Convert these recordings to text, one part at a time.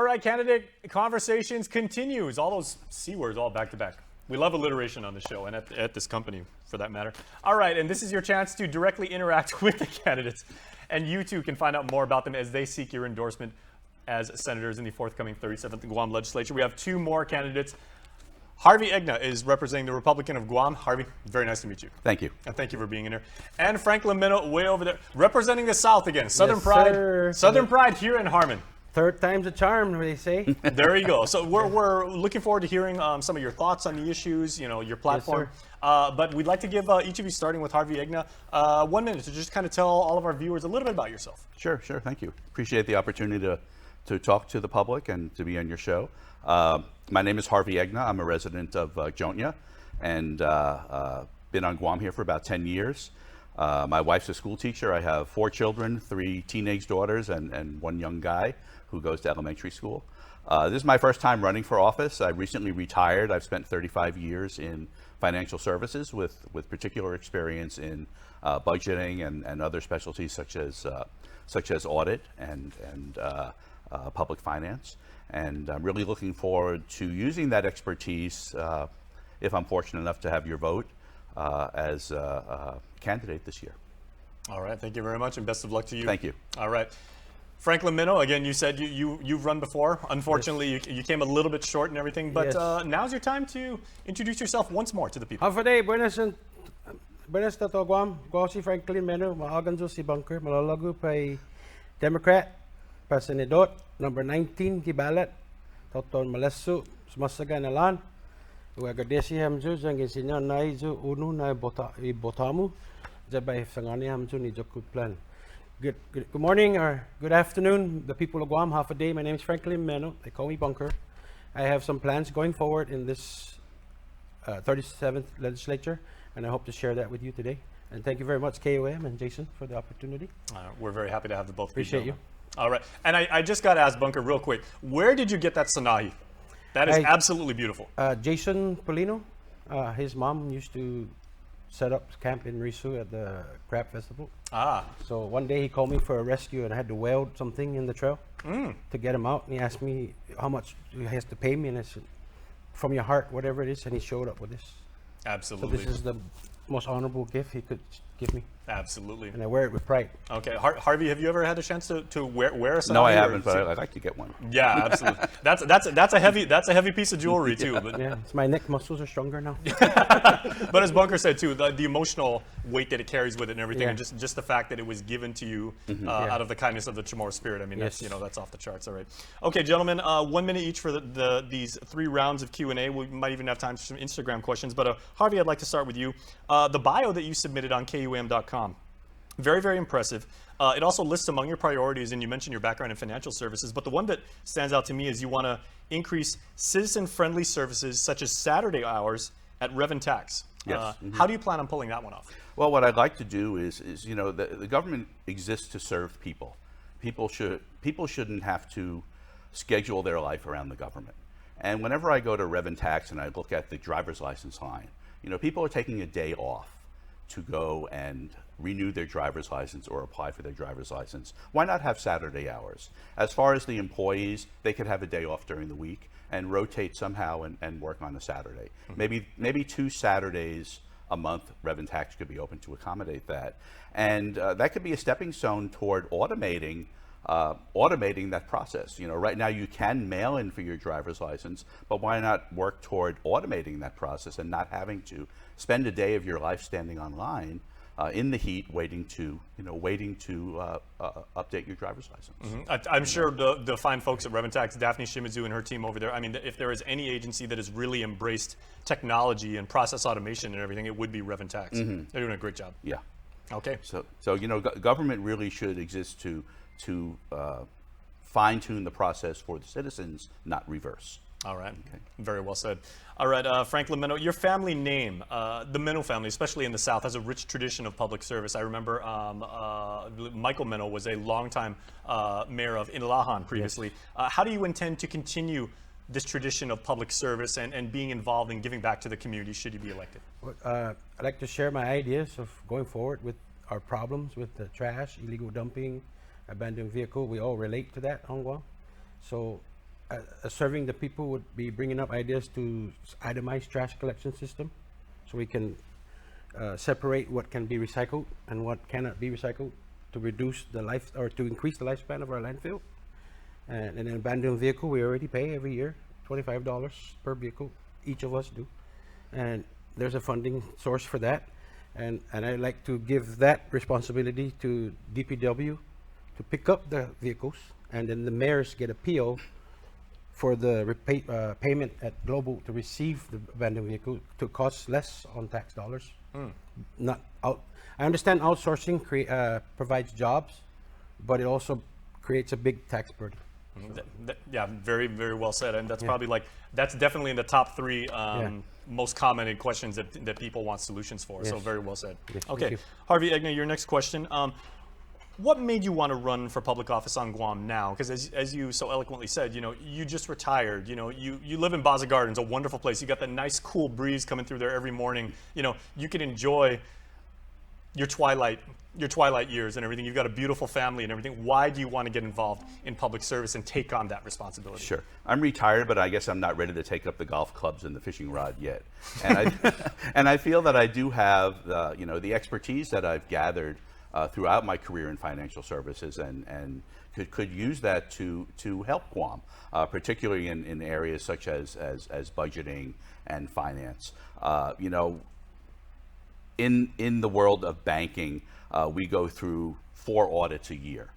right, candidate conversations continues. All those C words all back to back. We love alliteration on the show and at this company for that matter. All right, and this is your chance to directly interact with the candidates. And you too can find out more about them as they seek your endorsement as senators in the forthcoming 37th Guam legislature. We have two more candidates. Harvey Egna is representing the Republican of Guam. Harvey, very nice to meet you. Thank you. And thank you for being in here. And Franklin Meno, way over there, representing the South again. Southern Yes, Pride. sir. Southern Pride here in Harmon. Third time's a charm, they say. There you go. So we're looking forward to hearing some of your thoughts on the issues, your platform. Yes, but we'd like to give each of you, starting with Harvey Egna, 1 minute to just kind of tell all of our viewers a little bit about yourself. Sure. Thank you. Appreciate the opportunity to talk to the public and to be on your show. My name is Harvey Egna. I'm a resident of Jonia and been on Guam here for about 10 years. My wife's a school teacher. I have 4 children, 3 teenage daughters, and 1 young guy who goes to elementary school. This is my first time running for office. I recently retired. I've spent 35 years in financial services with particular experience in budgeting and other specialties such as audit and public finance. And I'm really looking forward to using that expertise if I'm fortunate enough to have your vote as a candidate this year. All right, thank you very much, and best of luck to you. Thank you. All right. Franklin Meno, again, you said you've run before. Unfortunately, yes. you came a little bit short and everything, but Yes. Now's your time to introduce yourself once more to the people. Hafade, buenas to Guam. Guam si Franklin Meno, maagan si bunker, malalago pa Democrat, pa Senador, number 19 kibalat, Toton Malesu, sumasaga na lan. Uagadesi hamju, jang insinya nai ju unu na botamu, jabay sangani hamju ni jokut plan. Good morning or good afternoon, the people of Guam. Half a day. My name is Franklin Meno. They call me Bunker. I have some plans going forward in this 37th legislature, and I hope to share that with you today. And thank you very much, KOM and Jason, for the opportunity. We're very happy to have the both of you. Appreciate you. All right, and I just got to ask Bunker real quick, where did you get that sanahi? That is absolutely beautiful. Jason Polino, his mom used to set up camp in Risu at the crab festival. So one day he called me for a rescue, and I had to weld something in the trail to get him out. And he asked me how much he has to pay me, and I said, from your heart, whatever it is. And he showed up with this. Absolutely. So this is the most honorable gift he could give me. Absolutely. And I wear it with pride. Okay, Harvey, have you ever had a chance to wear a sanahi? No, I haven't, but I'd like to get one. Yeah, absolutely. That's a heavy piece of jewelry too. Yeah. But Yeah, it's my neck muscles are stronger now. but as Bunker said too, the emotional weight that it carries with it and everything, Yeah. and just the fact that it was given to you out of the kindness of the Chamorro spirit. I mean, Yes. that's off the charts. All right. Okay, gentlemen, 1 minute each for these 3 rounds of Q&A. We might even have time for some Instagram questions. But Harvey, I'd like to start with you. The bio that you submitted on KUM.com. Very, very impressive. It also lists among your priorities, and you mentioned your background in financial services, but the one that stands out to me is you want to increase citizen-friendly services such as Saturday hours at Rev and Tax. Yes. How do you plan on pulling that one off? Well, what I'd like to do is the government exists to serve people. People shouldn't have to schedule their life around the government. And whenever I go to Rev and Tax and I look at the driver's license line, people are taking a day off to go and renew their driver's license or apply for their driver's license. Why not have Saturday hours? As far as the employees, they could have a day off during the week and rotate somehow and work on a Saturday. Maybe 2 Saturdays a month, Rev and Tax could be open to accommodate that. And that could be a stepping stone toward automating that process. Right now you can mail in for your driver's license, but why not work toward automating that process and not having to spend a day of your life standing online in the heat waiting to update your driver's license. I'm sure the fine folks at Rev and Tax, Daphne Shimizu and her team over there, I mean, if there is any agency that has really embraced technology and process automation and everything, it would be Rev and Tax. They're doing a great job. Yeah. Okay. So government really should exist to fine-tune the process for the citizens, not reverse. All right. Okay. Very well said. All right, Franklin Meno, your family name, the Meno family, especially in the South, has a rich tradition of public service. I remember Michael Meno was a longtime mayor of Inalahan previously. Yes. How do you intend to continue this tradition of public service and being involved in giving back to the community should you be elected? I'd like to share my ideas of going forward with our problems with the trash, illegal dumping, abandoned vehicle. We all relate to that, Hong Guam. So serving the people would be bringing up ideas to itemize trash collection system, so we can separate what can be recycled and what cannot be recycled to reduce the life or to increase the lifespan of our landfill. And an abandoned vehicle, we already pay every year $25 per vehicle, each of us do, and there's a funding source for that. And I'd like to give that responsibility to DPW to pick up the vehicles, and then the mayors get a PO for the payment at Global to receive the abandoned vehicle to cost less on tax dollars. Not out. I understand outsourcing provides jobs, but it also creates a big tax burden. Yeah, very, very well said. And that's probably that's definitely in the top three most commented questions that people want solutions for. So very well said. Yes, okay, Harvey Egna, your next question. What made you want to run for public office on Guam now? Because as you so eloquently said, you just retired. You live in Baza Gardens, a wonderful place. You got that nice cool breeze coming through there every morning. You can enjoy your twilight years and everything. You've got a beautiful family and everything. Why do you want to get involved in public service and take on that responsibility? Sure. I'm retired, but I guess I'm not ready to take up the golf clubs and the fishing rod yet. And I feel that I do have the expertise that I've gathered throughout my career in financial services, and could use that to help Guam, particularly in areas such as budgeting and finance. In the world of banking, we go through 4 audits a year.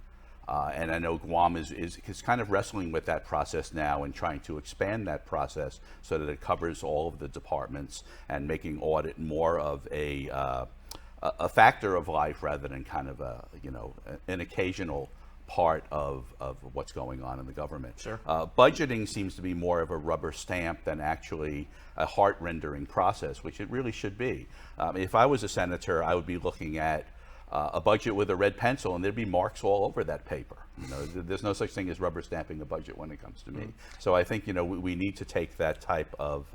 And I know Guam is kind of wrestling with that process now and trying to expand that process so that it covers all of the departments and making audit more of a factor of life rather than kind of an occasional part of what's going on in the government. Sure. Budgeting seems to be more of a rubber stamp than actually a heart-rendering process, which it really should be. If I was a senator, I would be looking at a budget with a red pencil, and there'd be marks all over that paper. There's no such thing as rubber stamping a budget when it comes to me. So I think we need to take that type of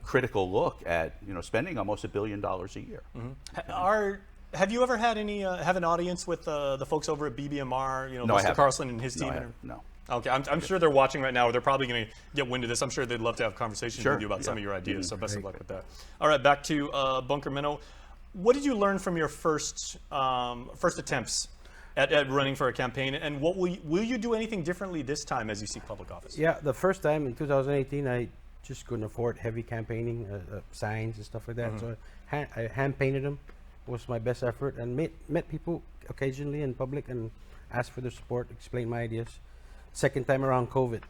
critical look at spending almost $1 billion a year. Have you ever had have an audience with the folks over at BBMR? No, Mr. Carlson and his team. No. Okay, I'm sure they're watching right now. They're probably going to get wind of this. I'm sure they'd love to have conversations with you about some of your ideas. So best of luck with that. All right, back to Bunker Meno. What did you learn from your first attempts at running for a campaign, and what will you do anything differently this time as you seek public office? Yeah, the first time in 2018, I just couldn't afford heavy campaigning, signs and stuff like that. So I hand painted them. Was my best effort, and met people occasionally in public and asked for their support, explained my ideas. Second time around, COVID.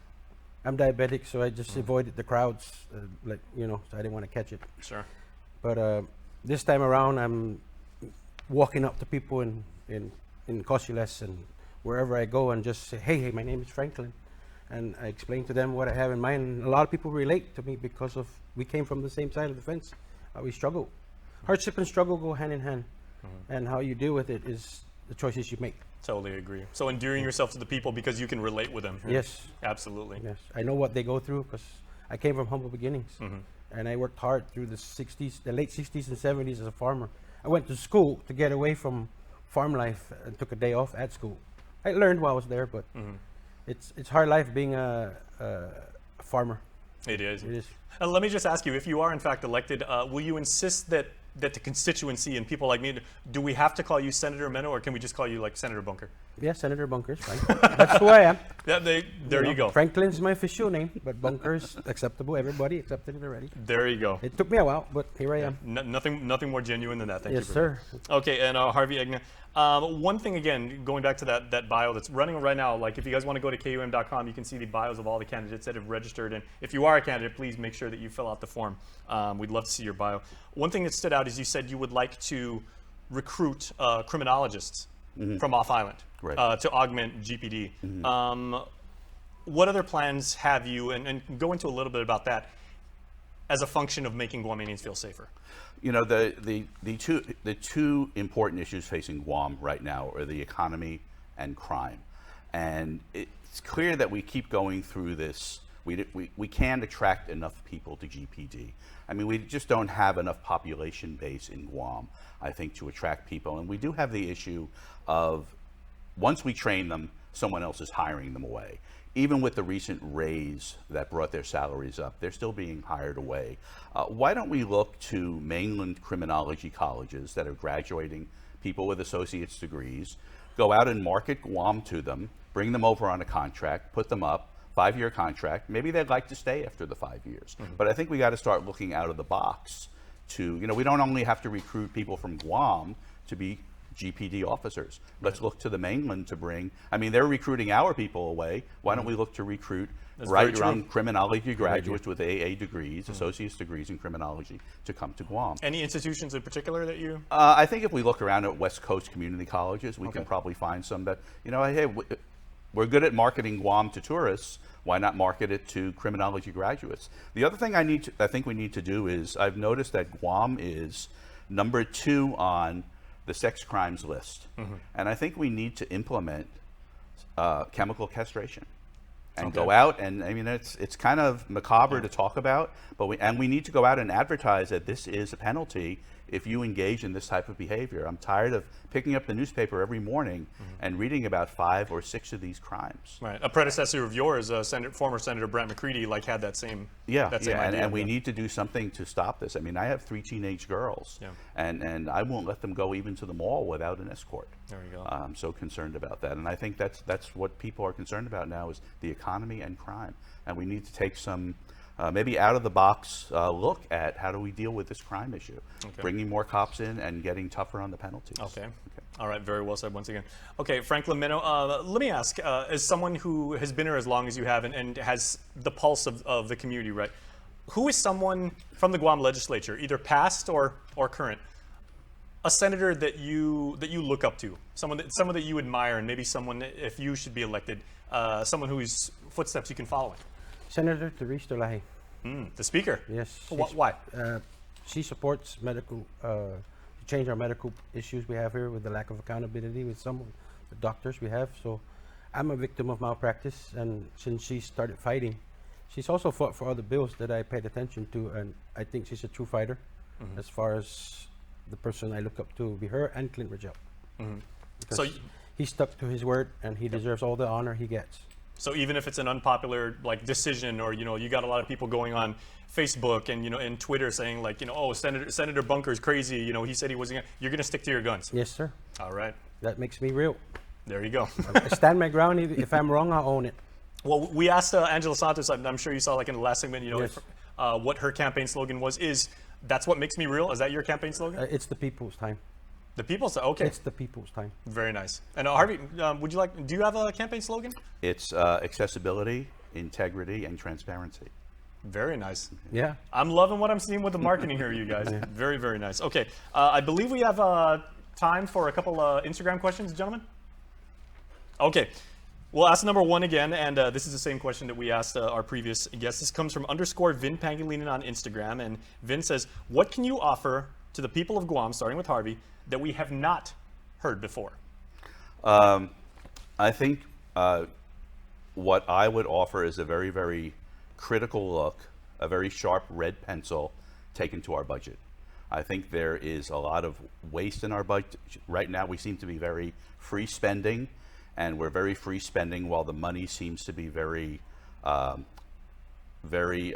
I'm diabetic, so I just avoided the crowds, so I didn't want to catch it. Sure. But this time around, I'm walking up to people in Cosules and wherever I go and just say, hey, my name is Franklin. And I explain to them what I have in mind. And a lot of people relate to me because we came from the same side of the fence. We struggle. Hardship and struggle go hand in hand. And how you deal with it is the choices you make. Totally agree. So endearing yourself to the people because you can relate with them. Yes. Absolutely. Yes. I know what they go through because I came from humble beginnings. And I worked hard through the late 60s and 70s as a farmer. I went to school to get away from farm life and took a day off at school. I learned while I was there, but it's hard life being a farmer. It is. It is. Let me just ask you, if you are in fact elected, will you insist that the constituency and people like me, do we have to call you Senator Meno, or can we just call you like Senator Bunker? Yeah, Senator Bunker's fine. That's who I am. Yeah, there you go. Franklin's my official name, but Bunker's acceptable. Everybody accepted it already. There you go. It took me a while, but here I am. Nothing more genuine than that. Thank you. Yes, sir. Okay, and Harvey Egna. One thing again, going back to that bio that's running right now, like if you guys want to go to KUM.com, you can see the bios of all the candidates that have registered. And if you are a candidate, please make sure that you fill out the form. We'd love to see your bio. One thing that stood out is you said you would like to recruit criminologists from off island to augment GPD. What other plans have you, and go into a little bit about that as a function of making Guamanians feel safer? The two important issues facing Guam right now are the economy and crime. And it's clear that we keep going through this. We can't attract enough people to GPD. I mean, we just don't have enough population base in Guam, I think, to attract people. And we do have the issue of, once we train them, someone else is hiring them away. Even with the recent raise that brought their salaries up, they're still being hired away. Why don't we look to mainland criminology colleges that are graduating people with associate's degrees, go out and market Guam to them, bring them over on a contract, put them up, 5-year contract. Maybe they'd like to stay after the 5 years. But I think we got to start looking out of the box to, we don't only have to recruit people from Guam to be GPD officers. Let's look to the mainland to bring, they're recruiting our people away. Why don't we look to recruit young criminology graduates with AA degrees, associate's degrees in criminology to come to Guam. Any institutions in particular that you? I think if we look around at West Coast community colleges, we can probably find some that, hey, we're good at marketing Guam to tourists. Why not market it to criminology graduates? The other thing I think we need to do is, I've noticed that Guam is number 2 on the sex crimes list. And I think we need to implement chemical castration and go out and, it's kind of macabre to talk about, but we need to go out and advertise that this is a penalty if you engage in this type of behavior. I'm tired of picking up the newspaper every morning and reading about 5 or 6 of these crimes. Right. A predecessor of yours, former Senator Brent McCready, had that same idea. And we need to do something to stop this. I have 3 teenage girls, and I won't let them go even to the mall without an escort. There you go. I'm so concerned about that, and I think that's what people are concerned about now, is the economy and crime, and we need to take some maybe out of the box look at how do we deal with this crime issue. Bringing more cops in and getting tougher on the penalties. Okay. All right, very well said once again. Okay, Franklin Meno, let me ask, as someone who has been here as long as you have and has the pulse of the community, right? Who is someone from the Guam legislature, either past or current, a senator that you look up to, someone that you admire, and maybe someone, if you should be elected, someone whose footsteps you can follow in? Senator Therese Delahaye. The speaker? Yes. Why? She supports medical, to change our medical issues we have here with the lack of accountability with some of the doctors we have. So I'm a victim of malpractice, and since she started fighting, she's also fought for other bills that I paid attention to, and I think she's a true fighter as far as the person I look up to would be her and Clint Ridgell. Because So he stuck to his word, and he deserves all the honor he gets. So even if it's an unpopular decision, or you got a lot of people going on Facebook and and Twitter saying oh, Senator Bunker's crazy, he said he wasn't. You're going to stick to your guns. Yes, sir. All right. That makes me real. There you go. I stand my ground. If I'm wrong, I'll own it. Well, we asked Angela Santos. I'm sure you saw in the last segment. Yes. What her campaign slogan was. That's what makes me real? Is that your campaign slogan? It's the people's time. The people's okay. It's the people's time. Very nice. And Harvey, do you have a campaign slogan? It's accessibility, integrity, and transparency. Very nice. Yeah. I'm loving what I'm seeing with the marketing here, you guys. Very, very nice. Okay, I believe we have time for a couple Instagram questions, gentlemen. Okay, we'll ask number 1 again, and this is the same question that we asked our previous guest. This comes from _Vin Pangilinan on Instagram, and Vin says, what can you offer to the people of Guam, starting with Harvey, that we have not heard before? I think what I would offer is a very, very critical look, a very sharp red pencil taken to our budget. I think there is a lot of waste in our budget. Right now we seem to be very free spending, and we're very free spending while the money seems to be very, very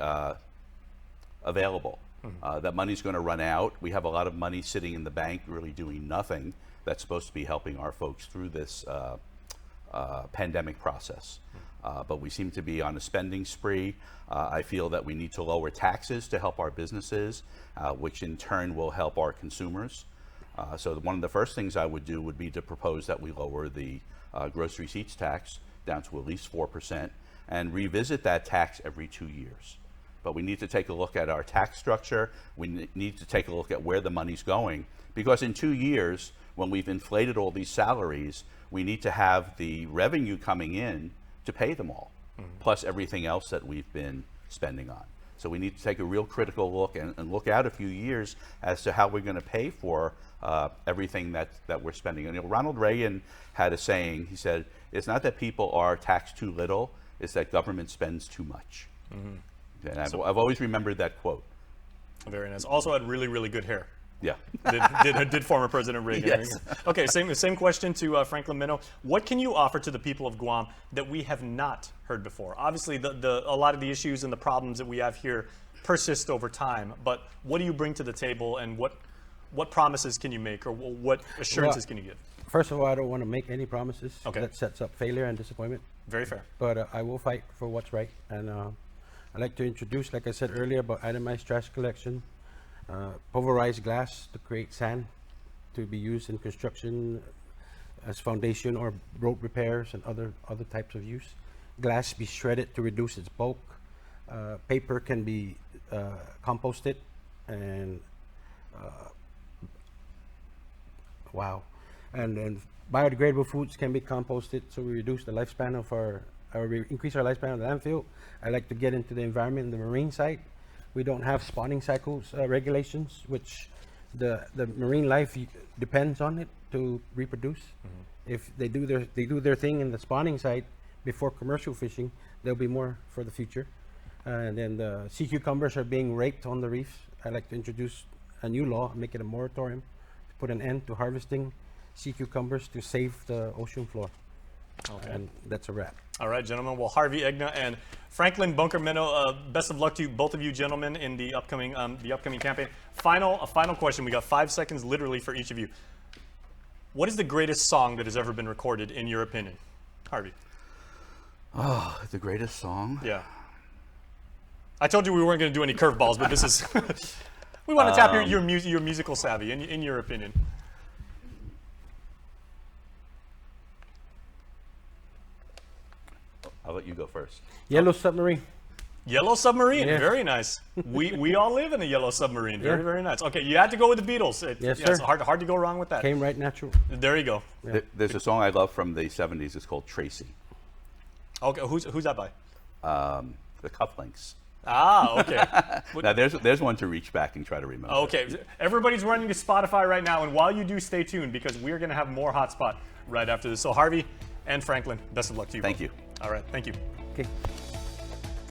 available. That money's going to run out. We have a lot of money sitting in the bank really doing nothing that's supposed to be helping our folks through this pandemic process. But we seem to be on a spending spree. I feel that we need to lower taxes to help our businesses, which in turn will help our consumers. So one of the first things I would do would be to propose that we lower the gross receipts tax down to at least 4% and revisit that tax every 2 years. But we need to take a look at our tax structure. We need to take a look at where the money's going, because in 2 years, when we've inflated all these salaries, we need to have the revenue coming in to pay them all, plus everything else that we've been spending on. So we need to take a real critical look and look out a few years as to how we're going to pay for everything that we're spending. And Ronald Reagan had a saying. He said, it's not that people are taxed too little, it's that government spends too much. And I've always remembered that quote. Very nice. Also had really, really good hair. Yeah. Did former President Reagan. Yes. Okay, same question to Franklin Meno. What can you offer to the people of Guam that we have not heard before? Obviously, a lot of the issues and the problems that we have here persist over time, but what do you bring to the table, and what promises can you make, or what assurances can you give? First of all, I don't want to make any promises. Okay. That sets up failure and disappointment. Very fair. But I will fight for what's right. And I'd like to introduce, like I said earlier, about itemized trash collection, pulverized glass to create sand to be used in construction as foundation or road repairs and other types of use. Glass be shredded to reduce its bulk. Paper can be composted, and wow. And then biodegradable foods can be composted, so we reduce the lifespan of or we increase our lifespan of the landfill. I like to get into the environment and the marine side. We don't have spawning cycles regulations, which the marine life depends on it to reproduce. If they do their thing in the spawning side before commercial fishing, there'll be more for the future. And then the sea cucumbers are being raped on the reefs. I like to introduce a new law, make it a moratorium, to put an end to harvesting sea cucumbers to save the ocean floor. Okay. And that's a wrap. All right, gentlemen. Well, Harvey Egna and Franklin Bunker Meno, best of luck to both of you gentlemen in the upcoming campaign. A final question. We got 5 seconds literally for each of you. What is the greatest song that has ever been recorded, in your opinion? Harvey. Oh, the greatest song? Yeah. I told you we weren't going to do any curveballs, but this is... we want to tap your musical savvy, in your opinion. I'll let you go first. Yellow Submarine. Yellow Submarine, Yeah. Very nice. We all live in a Yellow Submarine. Very, Yeah. very nice. Okay, you had to go with the Beatles. Yes, It's sir. hard to go wrong with that. Came right natural. There you go. Yeah. There's a song I love from the 70s. It's called Tracy. Okay, who's that by? The Cufflinks. Ah, okay. Now there's one to reach back and try to remember. Okay, everybody's running to Spotify right now, and while you do, stay tuned, because we're going to have more Hotspot right after this. So Harvey and Franklin, best of luck to you Thank both. you. All right, thank you. Okay.